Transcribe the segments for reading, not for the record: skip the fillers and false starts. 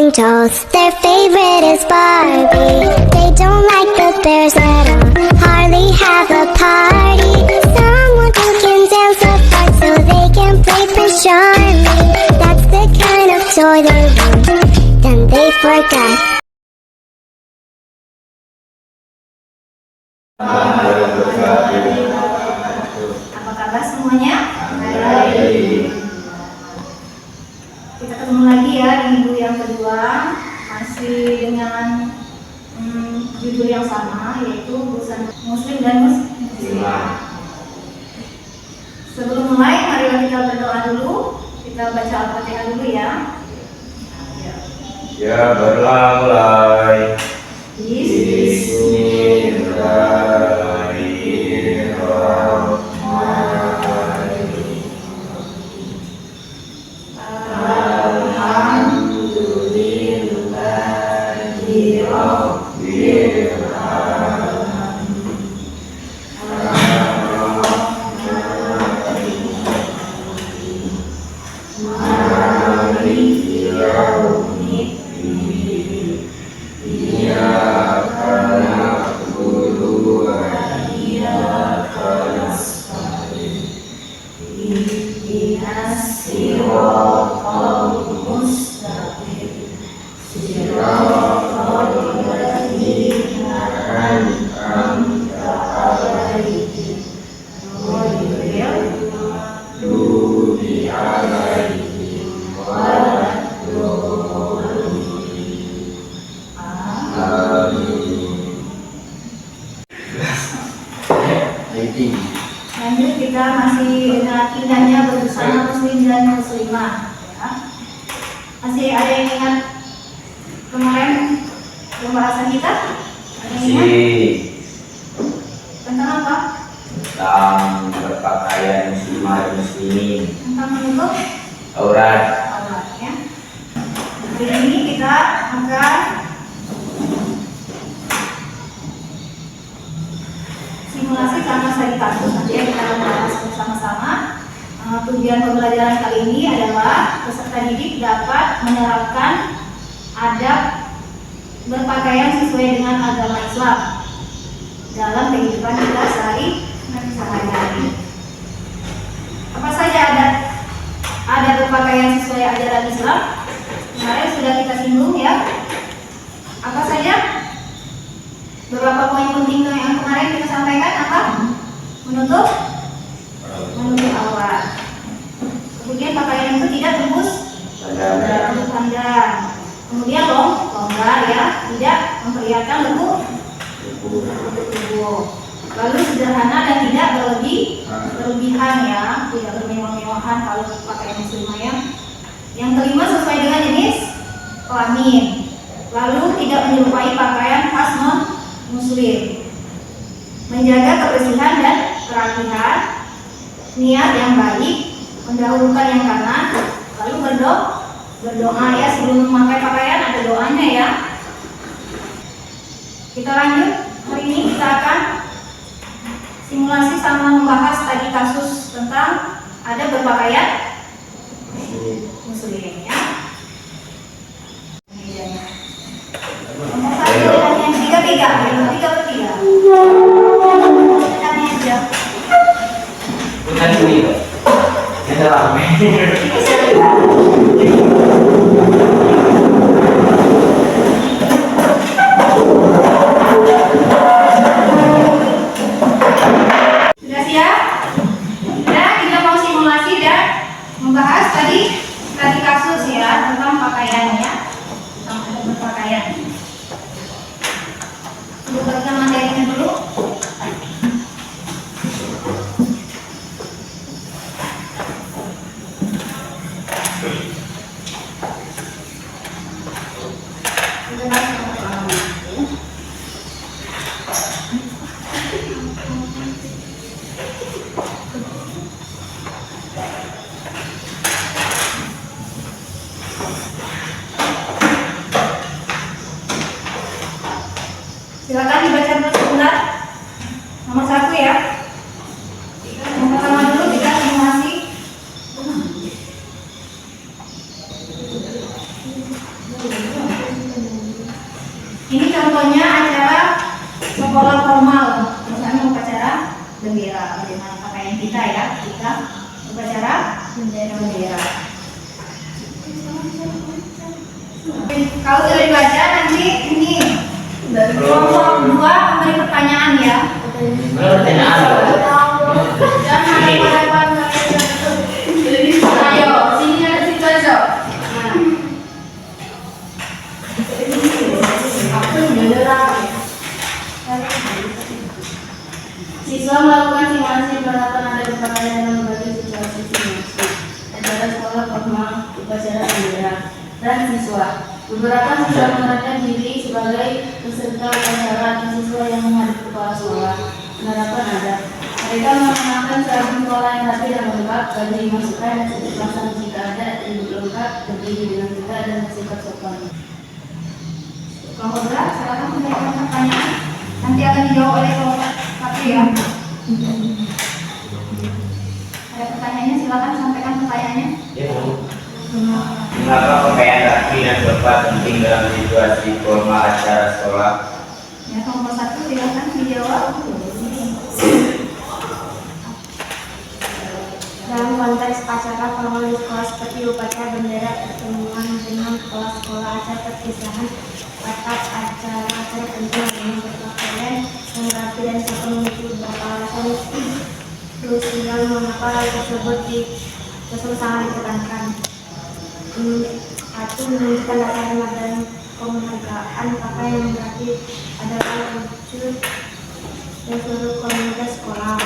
angels. Their favorite is Barbie. They don't like the bears at all, hardly have a party. Someone who can dance apart so they can play Prince Charming. That's the kind of toy they want, then they forgot. Apa kabar semuanya? Baik. Kita ketemu lagi ya di minggu yang kedua, masih dengan judul yang sama, yaitu urusan Muslim dan Muslimah. Sebelum mulai, marilah kita berdoa dulu. Kita baca Al-Fatihah dulu ya. Ya, barulah mulai. Lanjut, kita masih dengan indahnya berbusana Muslim dan Muslimah ya. Masih ada yang ingat kemarin pembahasan kita? Ada yang ingat? Tentang apa? Tentang berpakaian muslimah dan muslimin. Tentang menutup Aurat. aurat ya. Hari ini kita akan simulasi sama studi kasus. Nanti kita akan bahas bersama-sama. Tujuan pembelajaran kali ini adalah peserta didik dapat menerapkan adab berpakaian sesuai dengan agama Islam dalam kehidupan kita sehari-hari. Apa saja adab berpakaian sesuai ajaran Islam? Kemarin sudah kita singgung ya. Apa saja? Beberapa poin penting yang kemarin kita sampaikan apa? Menutup aurat. Kemudian pakaian itu tidak tembus pandang. Kemudian longgar ya, tidak memperlihatkan lekuk tubuh. Lalu sederhana dan tidak berlebihan ya, tidak bermewah-mewahan kalau pakaian muslimah ya. Yang kelima, sesuai dengan jenis kelamin. Lalu tidak menyerupai pakaian khas non muslim. Menjaga kebersihan dan kerapihan, niat yang baik, mendahulukan yang kanan, lalu berdoa ya sebelum memakai pakaian, ada doanya ya. Kita lanjut, hari ini kita akan simulasi sama membahas tadi kasus tentang ada berpakaian muslim ya. Nomor satu yang tiga bertiga. Aja. Bukan itu. Kita rame. Sudah siap? Nah, kita mau simulasi dan membahas tadi kasus ya tentang pakaian ya, tentang berpakaian. Buka materinya dulu. Silakan dibaca dulu sebentar. Nomor satu ya. Yang pertama dulu kita simulasi. Ini contohnya acara sekolah formal, misalnya upacara bendera, bagaimana pakaian kita ya, kita upacara bendera. Kalau sudah dibaca nanti ini kelompok 2 memberi pertanyaan ya. Pertanyaan. Dan hadapan ayo, sini ada situ aja. Siswa melakukan simulasi penerapan ada berpakaian dan membagi situasi simulasi acara sekolah formal, upacara bendera, dan siswa. Beberapa siswa menerapkan diri sebagai peserta upacara dan siswa yang menghadap kepala sekolah. Penerapan ada. Mereka mengenakan seragam sekolah yang rapi dan lengkap, baju dimasukkan dan dipasang jika ada, rambut lengkap, berdiri dengan tegak dan bersikap sopan. Kelompok 2, silakan sampaikan pertanyaan. Nanti akan dijawab oleh kelompok 1 ya. Ada pertanyaannya, silakan sampaikan pertanyaannya. Mengapa pakaian rapi dan sopan penting dalam situasi formal acara sekolah? Ya, kelompok 1 silakan dijawab. Dalam konteks acara formal di sekolah seperti upacara bendera, pertemuan dengan kepala sekolah, acara perpisahan, atau acara-acara penting dengan berpakaian yang rapi dan sopan memiliki beberapa alasan krusial mengapa hal tersebut sangat ditekankan. Satu, menunjukkan rasa hormat dan penghargaan. Pakaian yang rapi adalah wujud dan seluruh komunitas sekolah.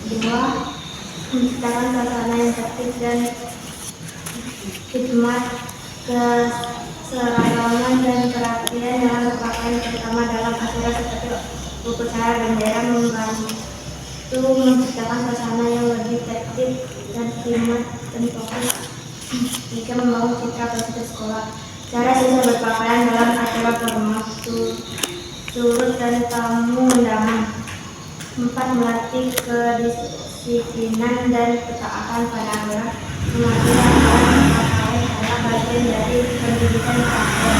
Dua, menciptakan suasana yang tertib dan khidmat keseragaman dan kerapian dalam berpakaian, terutama dalam acara seperti upacara bendera, membantu menciptakan suasana yang lebih tertib dan khidmat dan fokus jika membangun citra positif sekolah. Cara siswa berpakaian dalam acara formal, turut dan tamu undangan. 4, melatih kedisiplinan dan ketaatan pada aturan. Melatih pakaian adalah bagian dari pendidikan praktek.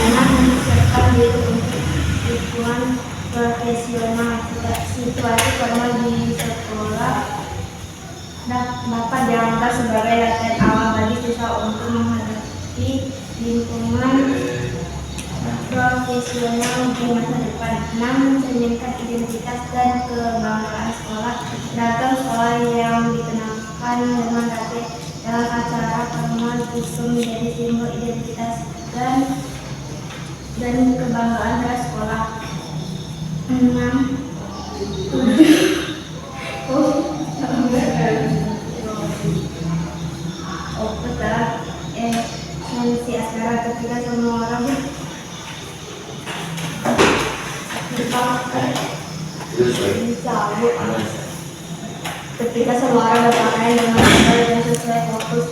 5, mempersiapkan diri untuk lingkungan profesional. Situasi formal di sekolah dapat dianggap sebagai latihan awal bagi siswa untuk menghadapi lingkungan profesional di masa depan. 6, mencerminkan identitas dan kebanggaan sekolah. Beragam sekolah yang dikenakan dengan rapi dalam acara formal itu menjadi simbol identitas dan kebanggaan dari sekolah. 6, esensi acara ketika semua orang ketika semua orang berpakaian dengan benar dan sesuai fokus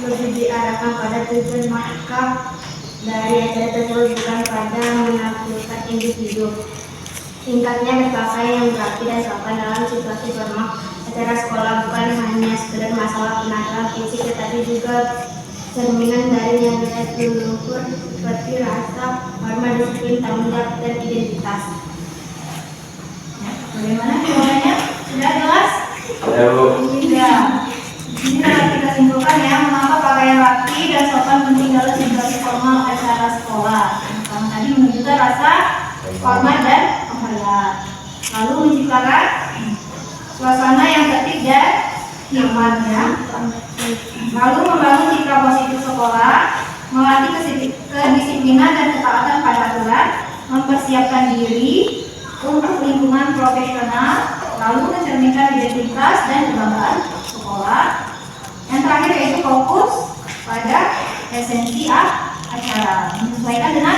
lebih diarahkan pada tujuan, maka dari acara tersebut bukan pada menampilkan individu. Singkatnya, berpakaian yang rapi dan sopan dalam situasi formal acara sekolah bukan hanya sekedar masalah penampilan fisik, tetapi juga cerminan dari nilai leluhur seperti rasa hormat, disiplin, tanggung jawab, dan identitas. Bagaimana jawabannya? Sudah jelas? Ya, Bu. Tidak. Ini dapat kita simpulkan ya, mengapa pakaian rapi dan sopan penting dalam situasi formal acara sekolah. Pertama tadi menunjukkan rasa hormat dan penghormatan. Lalu menciptakan suasana yang tertib dan nyaman ya. Lalu membangun citra positif sekolah, melatih kedisiplinan dan ketaatan pada aturan, mempersiapkan diri untuk lingkungan profesional, lalu mencerminkan identitas dan kebanggaan sekolah. Yang terakhir yaitu fokus pada esensi acara, menyesuaikan dengan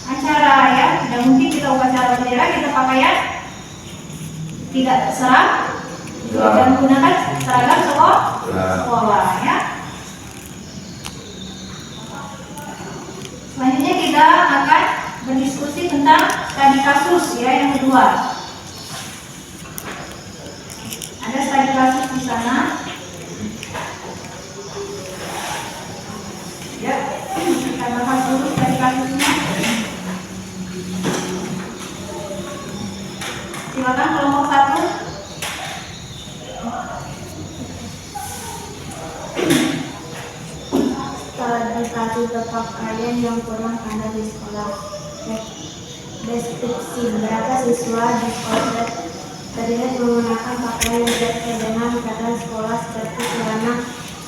acara ya. Tidak mungkin kita upacara bendera kita pakaian tidak terserah dan menggunakan seragam sekolah ya. Selanjutnya kita akan berdiskusi tentang studi kasus ya, yang kedua. Ada studi kasus di sana. Ya, kita bahas berpakaian yang kurang ada di sekolah. Deskripsi beberapa siswa di sekolah terlihat menggunakan pakaian yang sesuai dengan keadaan sekolah seperti celana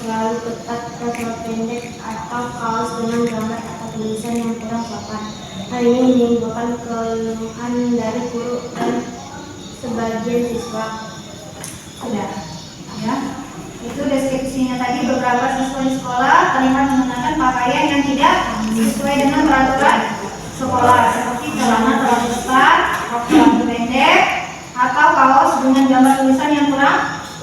terlalu ketat atau terlalu pendek atau kaos dengan gambar atau tulisan yang kurang sopan. Hal ini menimbulkan keluhan dari guru dan sebagian siswa. Sudah, ya. Itu deskripsinya tadi. Beberapa siswa di sekolah terlihat menggunakan pakaian yang tidak sesuai dengan peraturan sekolah, seperti celana terlalu ketat, rok terlalu pendek, atau kaos dengan gambar tulisan yang kurang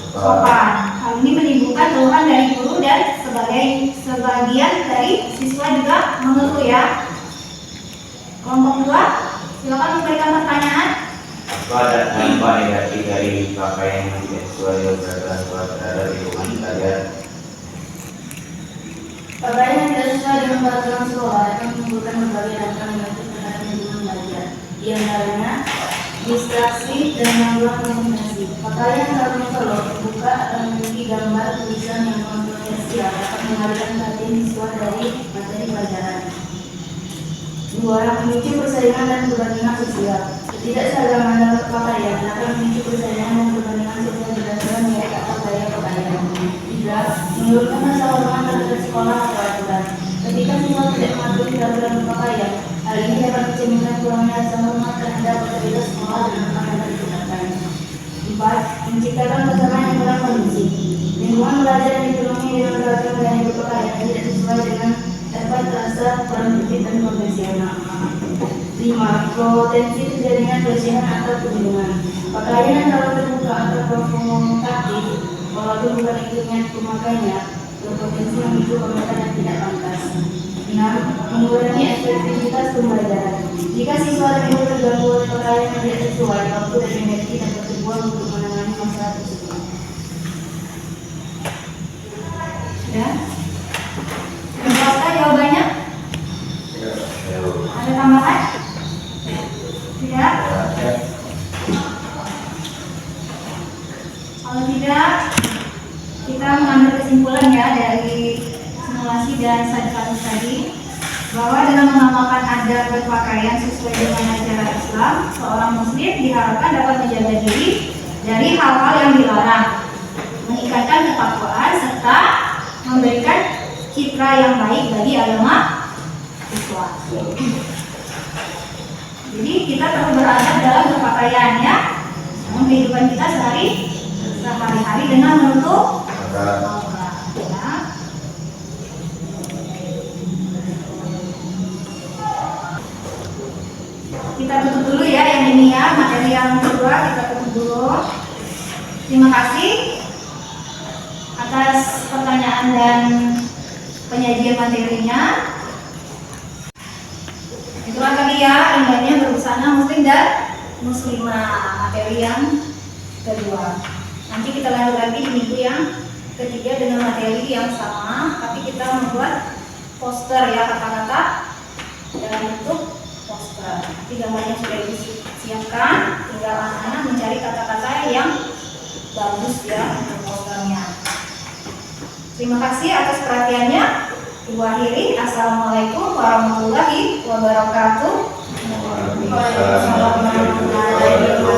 sopan. Hal ini menimbulkan keluhan dari guru dan sebagian dari siswa juga mengeluh, ya. Kelompok 2, silakan memberikan pertanyaan. Apa ada dampak negatif dari pakaian yang tidak sesuai dengan peraturan sekolah terhadap lingkungan belajar? Pakaian yang tidak sesuai dengan peraturan sekolah akan menimbulkan berbagai dampak negatif terhadap lingkungan belajar. Di antaranya distraksi dan gangguan konsentrasi. Pakaian terlalu mencolok, terbuka atau memiliki gambar tulisan yang kontroversial dapat mengalihkan perhatian siswa dari materi pelajaran. 2. Memicu persaingan dan perbandingan sosial. Ketidakseragaman dalam pakaian dapat memicu persaingan dan perbandingan sosial berdasarkan merek atau gaya pakaian. 3. Menurunkan rasa hormat terhadap sekolah atau aturan. Ketika siswa tidak mematuhi peraturan berpakaian, hal ini dapat mencerminkan kurangnya rasa hormat terhadap otoritas sekolah dan pakaian yang digunakan. 4. Menciptakan kesamaan yang kurang kondusif. Lingkungan belajar yang dipenuhi dengan beragam gaya berpakaian tidak sesuai dengan dapat terasa kurang tertib dan konvensional. 5. Potensi terjadinya pelecehan atau perlindungan. Pakaian yang terlalu terbuka atau provokatif, walaupun bukan itu niat pemakainya, berpotensi memicu komentar yang tidak pantas. 6. Mengurangi efektivitas pembelajaran. Jika siswa dan guru terganggu oleh pakaian yang tidak sesuai, waktu dan energi dapat terbuang untuk menangani masalah tersebut. Ya. Jelaskan jawabannya? Ada tambahan? Tidak? Kalau tidak, kita mengambil kesimpulan, ya, dari simulasi dan studi kasus tadi, bahwa dengan mengamalkan adab berpakaian sesuai dengan ajaran Islam, seorang muslim diharapkan dapat menjaga diri dari hal-hal yang dilarang, meningkatkan ketakwaan serta memberikan citra yang baik bagi agama Islam. Jadi kita perlu beradab dalam berpakaian, ya, dalam kehidupan kita sehari-hari dengan menutup aurat, ya. Kita tutup dulu, ya, yang ini, ya, materi yang kedua kita tutup dulu. Terima kasih atas pertanyaan dan penyajian materinya. Itulah tadi, ya, hendaknya berbusana muslim dan muslimah, materi yang kedua. Nanti kita lanjut lagi di minggu yang ketiga dengan materi yang sama, tapi kita membuat poster, ya, kata-kata dalam bentuk poster. Nanti gambarnya sudah disiapkan, tinggal anak-anak mencari kata-kata yang bagus, ya, untuk posternya. Terima kasih atas perhatiannya. Ibu akhiri, assalamualaikum warahmatullahi wabarakatuh. Waalaikumsalam warahmatullahi wabarakatuh.